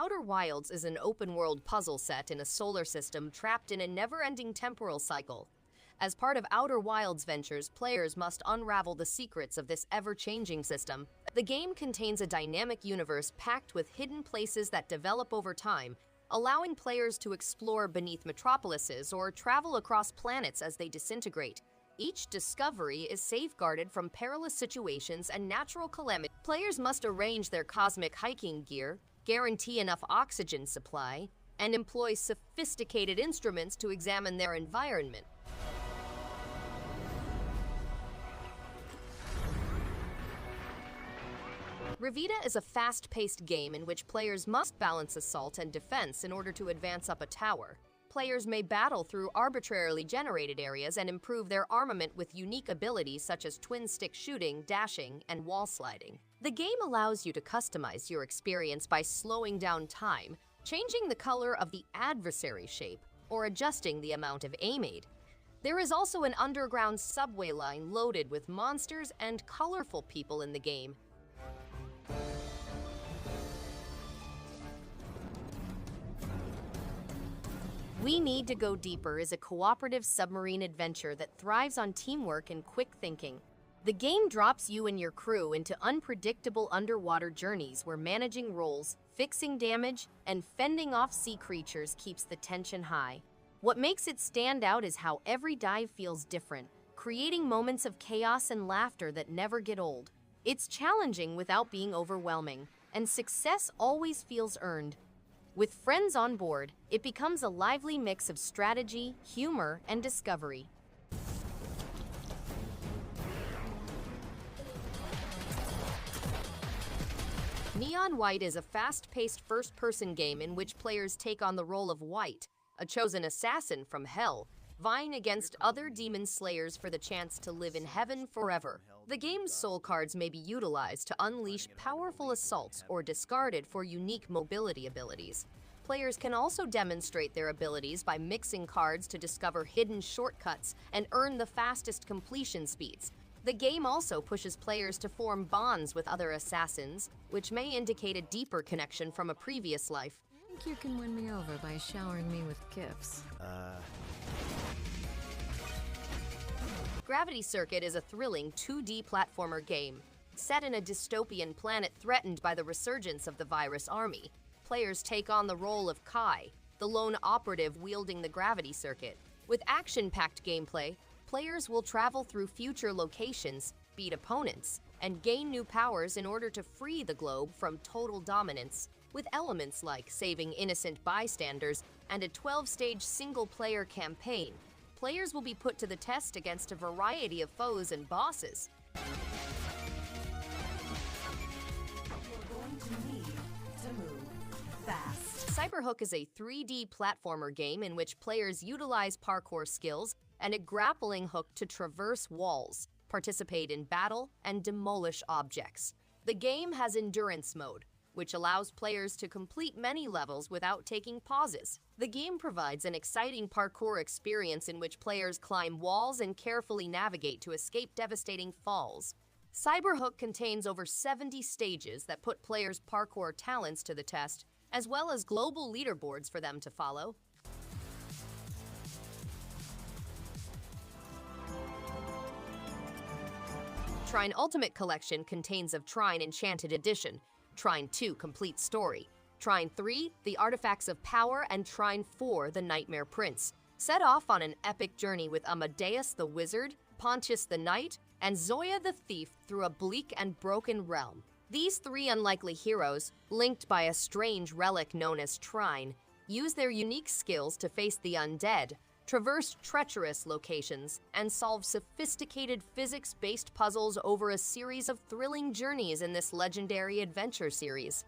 Outer Wilds is an open-world puzzle set in a solar system trapped in a never-ending temporal cycle. As part of Outer Wilds ventures, players must unravel the secrets of this ever-changing system. The game contains a dynamic universe packed with hidden places that develop over time, allowing players to explore beneath metropolises or travel across planets as they disintegrate. Each discovery is safeguarded from perilous situations and natural calamities. Players must arrange their cosmic hiking gear, guarantee enough oxygen supply, and employ sophisticated instruments to examine their environment. Revita is a fast-paced game in which players must balance assault and defense in order to advance up a tower. Players may battle through arbitrarily generated areas and improve their armament with unique abilities such as twin-stick shooting, dashing, and wall sliding. The game allows you to customize your experience by slowing down time, changing the color of the adversary shape, or adjusting the amount of aim aid. There is also an underground subway line loaded with monsters and colorful people in the game. We Need to Go Deeper is a cooperative submarine adventure that thrives on teamwork and quick thinking. The game drops you and your crew into unpredictable underwater journeys where managing roles, fixing damage, and fending off sea creatures keeps the tension high. What makes it stand out is how every dive feels different, creating moments of chaos and laughter that never get old. It's challenging without being overwhelming, and success always feels earned. With friends on board, it becomes a lively mix of strategy, humor, and discovery. Neon White is a fast-paced first-person game in which players take on the role of White, a chosen assassin from Hell, vying against other demon slayers for the chance to live in heaven forever. The game's soul cards may be utilized to unleash powerful assaults or discarded for unique mobility abilities. Players can also demonstrate their abilities by mixing cards to discover hidden shortcuts and earn the fastest completion speeds. The game also pushes players to form bonds with other assassins, which may indicate a deeper connection from a previous life. I think you can win me over by showering me with gifts. Gravity Circuit is a thrilling 2D platformer game. Set in a dystopian planet threatened by the resurgence of the virus army, players take on the role of Kai, the lone operative wielding the gravity circuit. With action-packed gameplay, players will travel through future locations, beat opponents, and gain new powers in order to free the globe from total dominance. With elements like saving innocent bystanders and a 12-stage single-player campaign, players will be put to the test against a variety of foes and bosses. You're going to need to move fast. Cyberhook is a 3D platformer game in which players utilize parkour skills and a grappling hook to traverse walls, participate in battle, and demolish objects. The game has endurance mode, which allows players to complete many levels without taking pauses. The game provides an exciting parkour experience in which players climb walls and carefully navigate to escape devastating falls. Cyberhook contains over 70 stages that put players' parkour talents to the test, as well as global leaderboards for them to follow. Trine Ultimate Collection contains of Trine Enchanted Edition, Trine 2 Complete Story, Trine 3 The Artifacts of Power, and Trine 4 The Nightmare Prince. Set off on an epic journey with Amadeus the Wizard, Pontius the Knight, and Zoya the Thief through a bleak and broken realm. These three unlikely heroes, linked by a strange relic known as Trine, use their unique skills to face the undead, traverse treacherous locations, and solve sophisticated physics-based puzzles over a series of thrilling journeys in this legendary adventure series.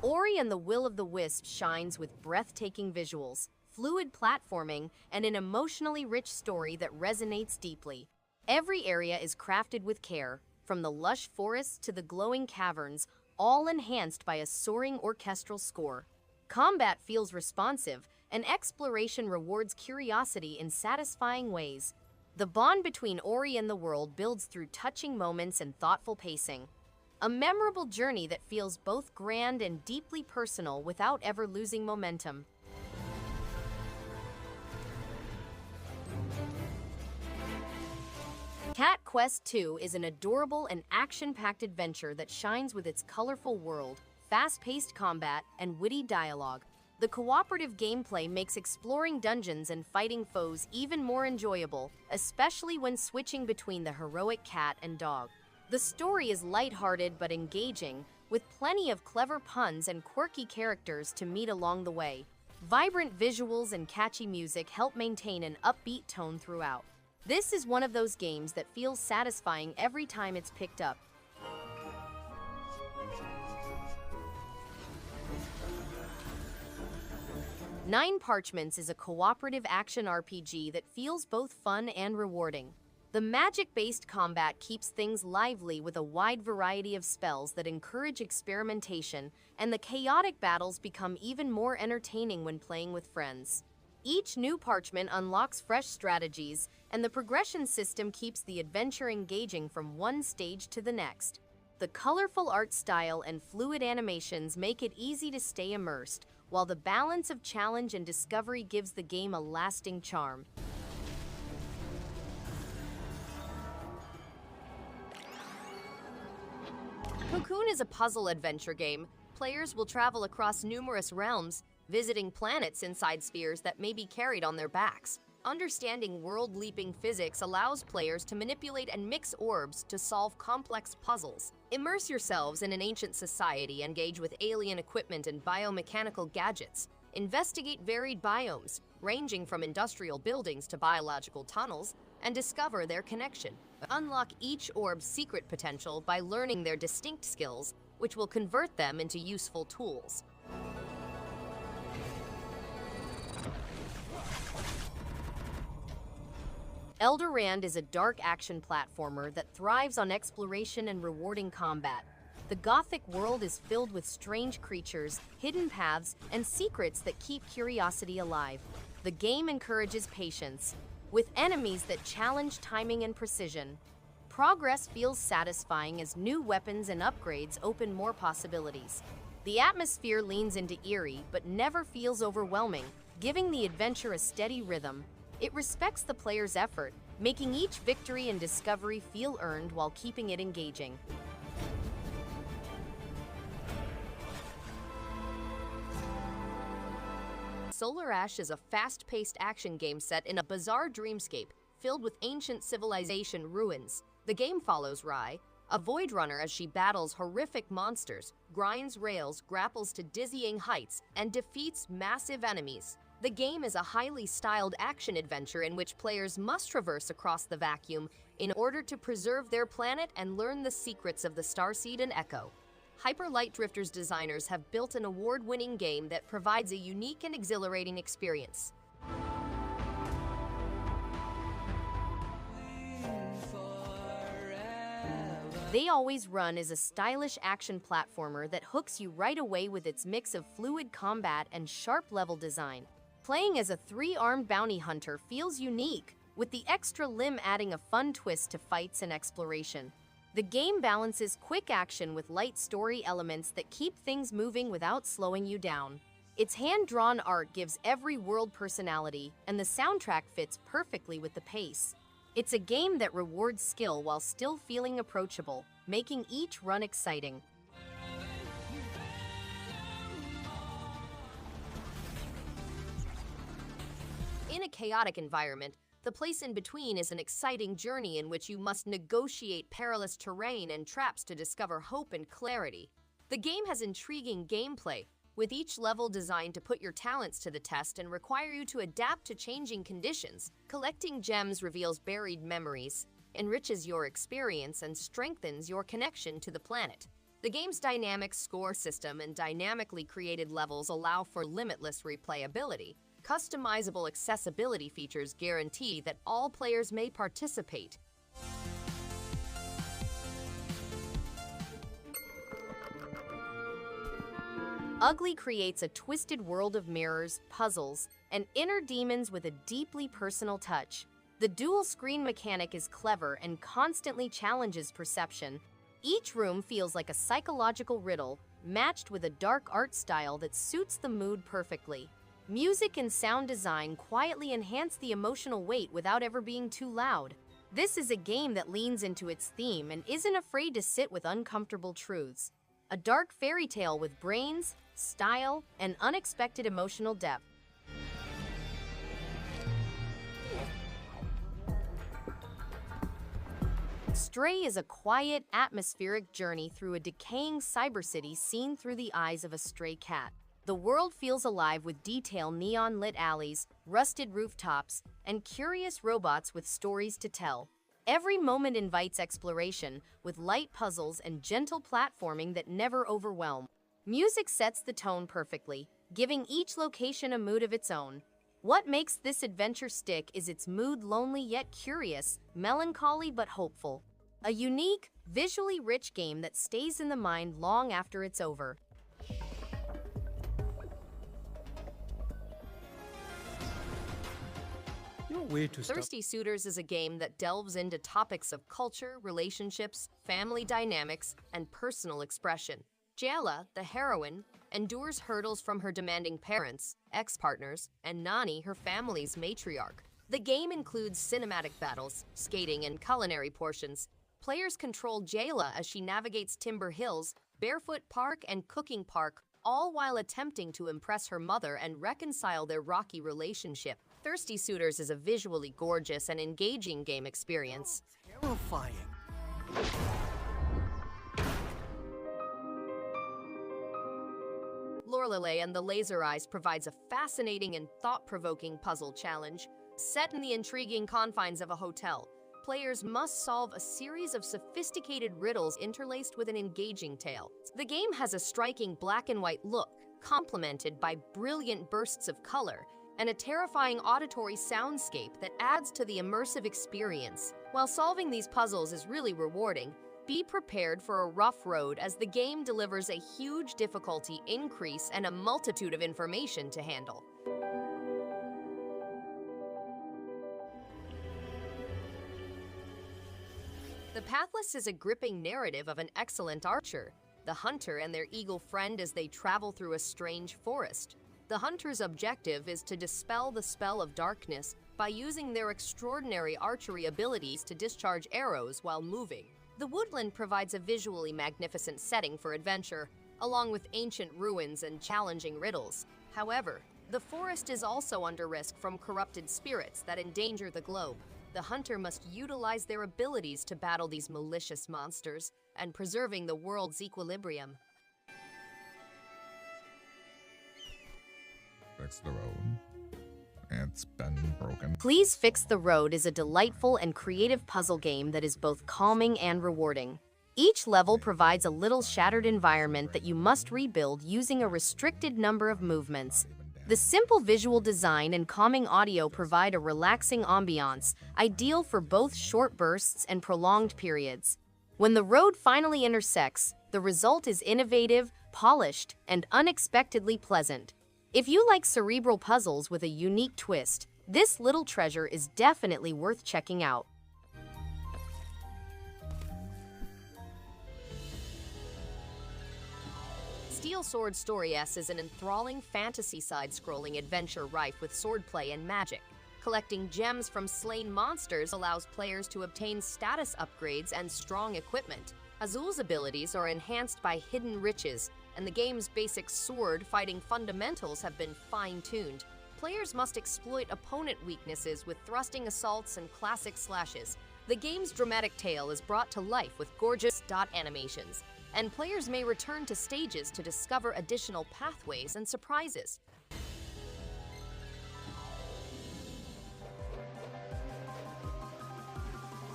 Ori and the Will of the Wisps shines with breathtaking visuals, fluid platforming, and an emotionally rich story that resonates deeply. Every area is crafted with care, from the lush forests to the glowing caverns, all enhanced by a soaring orchestral score. Combat feels responsive, and exploration rewards curiosity in satisfying ways. The bond between Ori and the world builds through touching moments and thoughtful pacing. A memorable journey that feels both grand and deeply personal without ever losing momentum. Cat Quest 2 is an adorable and action-packed adventure that shines with its colorful world, fast-paced combat, and witty dialogue. The cooperative gameplay makes exploring dungeons and fighting foes even more enjoyable, especially when switching between the heroic cat and dog. The story is lighthearted but engaging, with plenty of clever puns and quirky characters to meet along the way. Vibrant visuals and catchy music help maintain an upbeat tone throughout. This is one of those games that feels satisfying every time it's picked up. Nine Parchments is a cooperative action RPG that feels both fun and rewarding. The magic-based combat keeps things lively with a wide variety of spells that encourage experimentation, and the chaotic battles become even more entertaining when playing with friends. Each new parchment unlocks fresh strategies, and the progression system keeps the adventure engaging from one stage to the next. The colorful art style and fluid animations make it easy to stay immersed, while the balance of challenge and discovery gives the game a lasting charm. COCOON is a puzzle adventure game. Players will travel across numerous realms, visiting planets inside spheres that may be carried on their backs. Understanding world-leaping physics allows players to manipulate and mix orbs to solve complex puzzles. Immerse yourselves in an ancient society, engage with alien equipment and biomechanical gadgets. Investigate varied biomes, ranging from industrial buildings to biological tunnels, and discover their connection. Unlock each orb's secret potential by learning their distinct skills, which will convert them into useful tools. Elderand is a dark action platformer that thrives on exploration and rewarding combat. The Gothic world is filled with strange creatures, hidden paths, and secrets that keep curiosity alive. The game encourages patience, with enemies that challenge timing and precision. Progress feels satisfying as new weapons and upgrades open more possibilities. The atmosphere leans into eerie but never feels overwhelming, giving the adventure a steady rhythm. It respects the player's effort, making each victory and discovery feel earned while keeping it engaging. Solar Ash is a fast-paced action game set in a bizarre dreamscape filled with ancient civilization ruins. The game follows Rai, a void runner, as she battles horrific monsters, grinds rails, grapples to dizzying heights, and defeats massive enemies. The game is a highly styled action-adventure in which players must traverse across the vacuum in order to preserve their planet and learn the secrets of the Starseed and Echo. Hyper Light Drifter's designers have built an award-winning game that provides a unique and exhilarating experience. They Always Run is a stylish action platformer that hooks you right away with its mix of fluid combat and sharp level design. Playing as a three-armed bounty hunter feels unique, with the extra limb adding a fun twist to fights and exploration. The game balances quick action with light story elements that keep things moving without slowing you down. Its hand-drawn art gives every world personality, and the soundtrack fits perfectly with the pace. It's a game that rewards skill while still feeling approachable, making each run exciting. In a chaotic environment, the place in between is an exciting journey in which you must negotiate perilous terrain and traps to discover hope and clarity. The game has intriguing gameplay, with each level designed to put your talents to the test and require you to adapt to changing conditions. Collecting gems reveals buried memories, enriches your experience, and strengthens your connection to the planet. The game's dynamic score system and dynamically created levels allow for limitless replayability. Customizable accessibility features guarantee that all players may participate. Ugly creates a twisted world of mirrors, puzzles, and inner demons with a deeply personal touch. The dual screen mechanic is clever and constantly challenges perception. Each room feels like a psychological riddle, matched with a dark art style that suits the mood perfectly. Music and sound design quietly enhance the emotional weight without ever being too loud. This is a game that leans into its theme and isn't afraid to sit with uncomfortable truths. A dark fairy tale with brains, style, and unexpected emotional depth. Stray is a quiet, atmospheric journey through a decaying cyber city seen through the eyes of a stray cat. The world feels alive with detailed neon-lit alleys, rusted rooftops, and curious robots with stories to tell. Every moment invites exploration, with light puzzles and gentle platforming that never overwhelm. Music sets the tone perfectly, giving each location a mood of its own. What makes this adventure stick is its mood, lonely yet curious, melancholy but hopeful. A unique, visually rich game that stays in the mind long after it's over. Thirsty Suitors is a game that delves into topics of culture, relationships, family dynamics, and personal expression. Jayla, the heroine, endures hurdles from her demanding parents, ex-partners, and Nani, her family's matriarch. The game includes cinematic battles, skating, and culinary portions. Players control Jayla as she navigates Timber Hills, Barefoot Park, and Cooking Park, all while attempting to impress her mother and reconcile their rocky relationship. Thirsty Suitors is a visually gorgeous and engaging game experience. Terrifying. Lorelei and the Laser Eyes provides a fascinating and thought-provoking puzzle challenge. Set in the intriguing confines of a hotel, players must solve a series of sophisticated riddles interlaced with an engaging tale. The game has a striking black and white look, complemented by brilliant bursts of color, and a terrifying auditory soundscape that adds to the immersive experience. While solving these puzzles is really rewarding, be prepared for a rough road as the game delivers a huge difficulty increase and a multitude of information to handle. The Pathless is a gripping narrative of an excellent archer, the hunter and their eagle friend as they travel through a strange forest. The hunter's objective is to dispel the spell of darkness by using their extraordinary archery abilities to discharge arrows while moving. The woodland provides a visually magnificent setting for adventure, along with ancient ruins and challenging riddles. However, the forest is also under risk from corrupted spirits that endanger the globe. The hunter must utilize their abilities to battle these malicious monsters and preserving the world's equilibrium. Fix the road. It's been broken. Please Fix the Road is a delightful and creative puzzle game that is both calming and rewarding. Each level provides a little shattered environment that you must rebuild using a restricted number of movements. The simple visual design and calming audio provide a relaxing ambiance, ideal for both short bursts and prolonged periods. When the road finally intersects, the result is innovative, polished, and unexpectedly pleasant. If you like cerebral puzzles with a unique twist, this little treasure is definitely worth checking out. Steel Sword Story S is an enthralling fantasy side-scrolling adventure rife with swordplay and magic. Collecting gems from slain monsters allows players to obtain status upgrades and strong equipment. Azul's abilities are enhanced by hidden riches, and the game's basic sword-fighting fundamentals have been fine-tuned. Players must exploit opponent weaknesses with thrusting assaults and classic slashes. The game's dramatic tale is brought to life with gorgeous dot animations, and players may return to stages to discover additional pathways and surprises.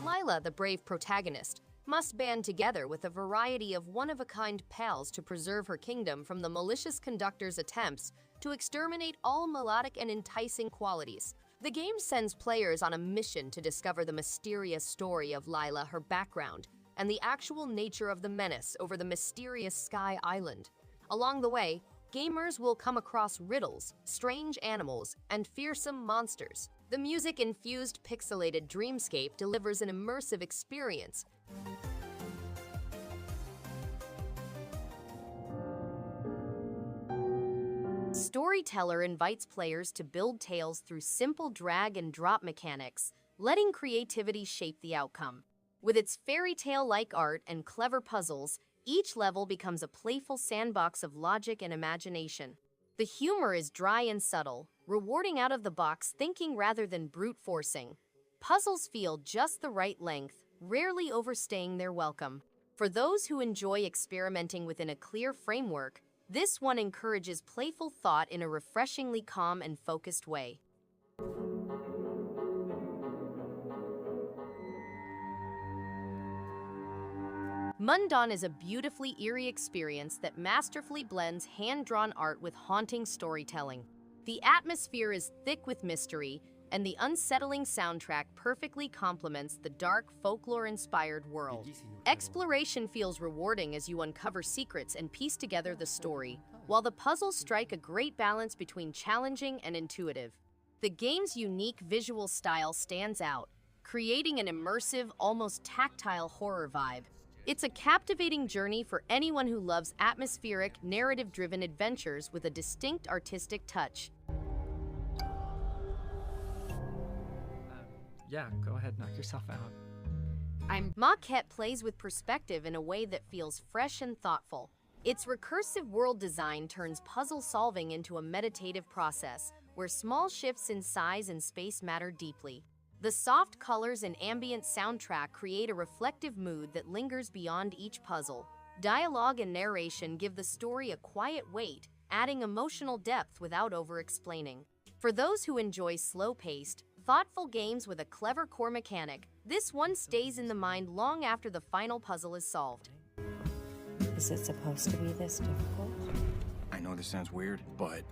Lila, the brave protagonist, must band together with a variety of one-of-a-kind pals to preserve her kingdom from the malicious conductor's attempts to exterminate all melodic and enticing qualities. The game sends players on a mission to discover the mysterious story of Lila, her background, and the actual nature of the menace over the mysterious Sky Island. Along the way, gamers will come across riddles, strange animals, and fearsome monsters. The music-infused pixelated dreamscape delivers an immersive experience. Storyteller invites players to build tales through simple drag-and-drop mechanics, letting creativity shape the outcome. With its fairy tale-like art and clever puzzles, each level becomes a playful sandbox of logic and imagination. The humor is dry and subtle, rewarding out-of-the-box thinking rather than brute forcing. Puzzles feel just the right length, rarely overstaying their welcome. For those who enjoy experimenting within a clear framework, this one encourages playful thought in a refreshingly calm and focused way. Mundaun is a beautifully eerie experience that masterfully blends hand-drawn art with haunting storytelling. The atmosphere is thick with mystery, and the unsettling soundtrack perfectly complements the dark, folklore-inspired world. Exploration feels rewarding as you uncover secrets and piece together the story, while the puzzles strike a great balance between challenging and intuitive. The game's unique visual style stands out, creating an immersive, almost tactile horror vibe. It's a captivating journey for anyone who loves atmospheric, narrative-driven adventures with a distinct artistic touch. Yeah, go ahead, knock yourself out. Maquette plays with perspective in a way that feels fresh and thoughtful. Its recursive world design turns puzzle solving into a meditative process, where small shifts in size and space matter deeply. The soft colors and ambient soundtrack create a reflective mood that lingers beyond each puzzle. Dialogue and narration give the story a quiet weight, adding emotional depth without over-explaining. For those who enjoy slow-paced, thoughtful games with a clever core mechanic, this one stays in the mind long after the final puzzle is solved. Is it supposed to be this difficult? I know this sounds weird, but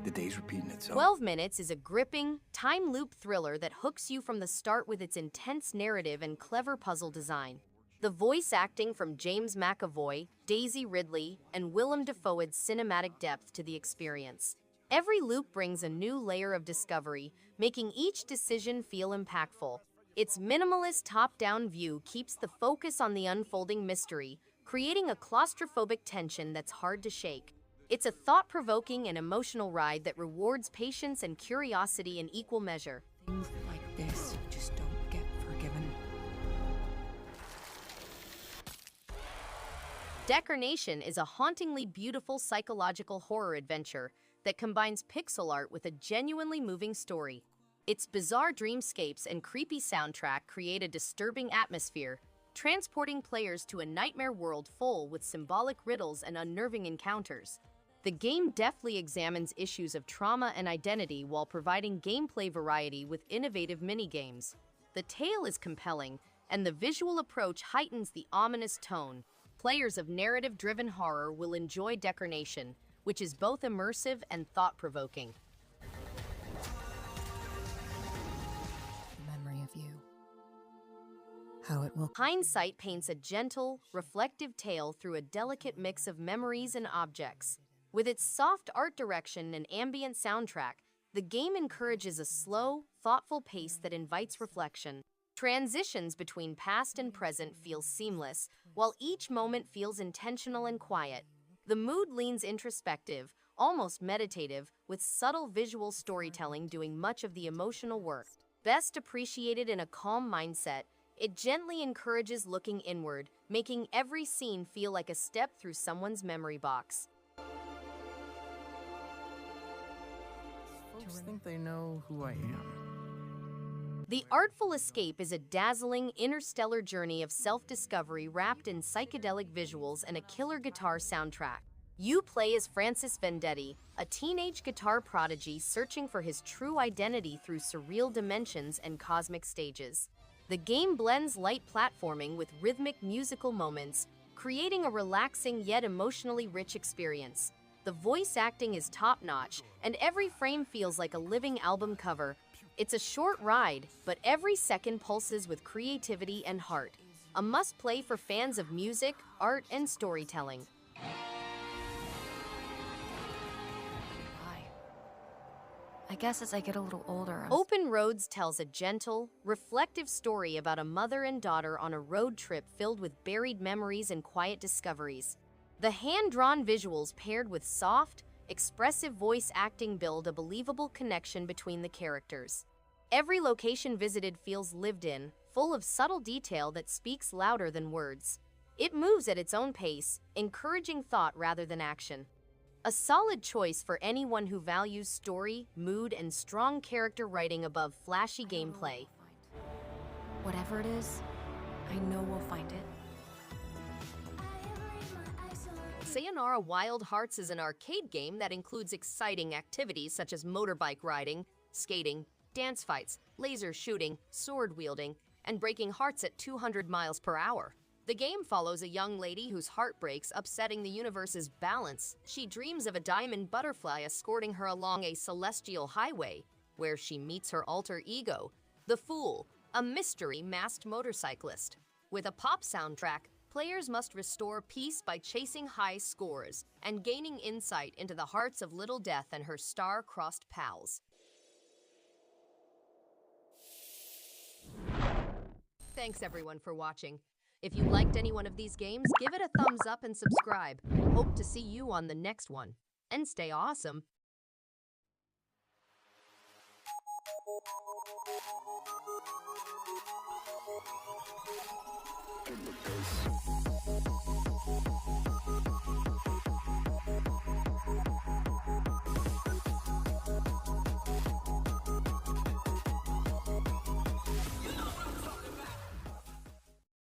the day's repeating itself. 12 Minutes is a gripping, time loop thriller that hooks you from the start with its intense narrative and clever puzzle design. The voice acting from James McAvoy, Daisy Ridley, and Willem Dafoe adds cinematic depth to the experience. Every loop brings a new layer of discovery, making each decision feel impactful. Its minimalist top-down view keeps the focus on the unfolding mystery, creating a claustrophobic tension that's hard to shake. It's a thought-provoking and emotional ride that rewards patience and curiosity in equal measure. Things like this just don't get forgiven. Decarnation is a hauntingly beautiful psychological horror adventure that combines pixel art with a genuinely moving story. Its bizarre dreamscapes and creepy soundtrack create a disturbing atmosphere, transporting players to a nightmare world full with symbolic riddles and unnerving encounters. The game deftly examines issues of trauma and identity while providing gameplay variety with innovative minigames. The tale is compelling, and the visual approach heightens the ominous tone. Players of narrative-driven horror will enjoy Decarnation, which is both immersive and thought-provoking. Memory of you. How it will. Hindsight paints a gentle, reflective tale through a delicate mix of memories and objects. With its soft art direction and ambient soundtrack, the game encourages a slow, thoughtful pace that invites reflection. Transitions between past and present feel seamless, while each moment feels intentional and quiet. The mood leans introspective, almost meditative, with subtle visual storytelling doing much of the emotional work. Best appreciated in a calm mindset, it gently encourages looking inward, making every scene feel like a step through someone's memory box. Folks think they know who I am. The Artful Escape is a dazzling, interstellar journey of self-discovery wrapped in psychedelic visuals and a killer guitar soundtrack. You play as Francis Vendetti, a teenage guitar prodigy searching for his true identity through surreal dimensions and cosmic stages. The game blends light platforming with rhythmic musical moments, creating a relaxing yet emotionally rich experience. The voice acting is top-notch, and every frame feels like a living album cover. It's a short ride, but every second pulses with creativity and heart. A must-play for fans of music, art, and storytelling. I guess as I get a little older, Open Roads tells a gentle, reflective story about a mother and daughter on a road trip filled with buried memories and quiet discoveries. The hand-drawn visuals paired with soft, expressive voice acting build a believable connection between the characters. Every location visited feels lived in, full of subtle detail that speaks louder than words. It moves at its own pace, encouraging thought rather than action. A solid choice for anyone who values story, mood, and strong character writing above flashy gameplay. whatever it is, I know we'll find it. Sayonara Wild Hearts is an arcade game that includes exciting activities such as motorbike riding, skating, dance fights, laser shooting, sword wielding, and breaking hearts at 200 miles per hour. The game follows a young lady whose heart breaks, upsetting the universe's balance. She dreams of a diamond butterfly escorting her along a celestial highway, where she meets her alter ego, the Fool, a mystery masked motorcyclist. With a pop soundtrack, players must restore peace by chasing high scores and gaining insight into the hearts of Little Death and her star-crossed pals. Thanks everyone for watching. If you liked any one of these games, give it a thumbs up and subscribe. Hope to see you on the next one. And stay awesome. In the face.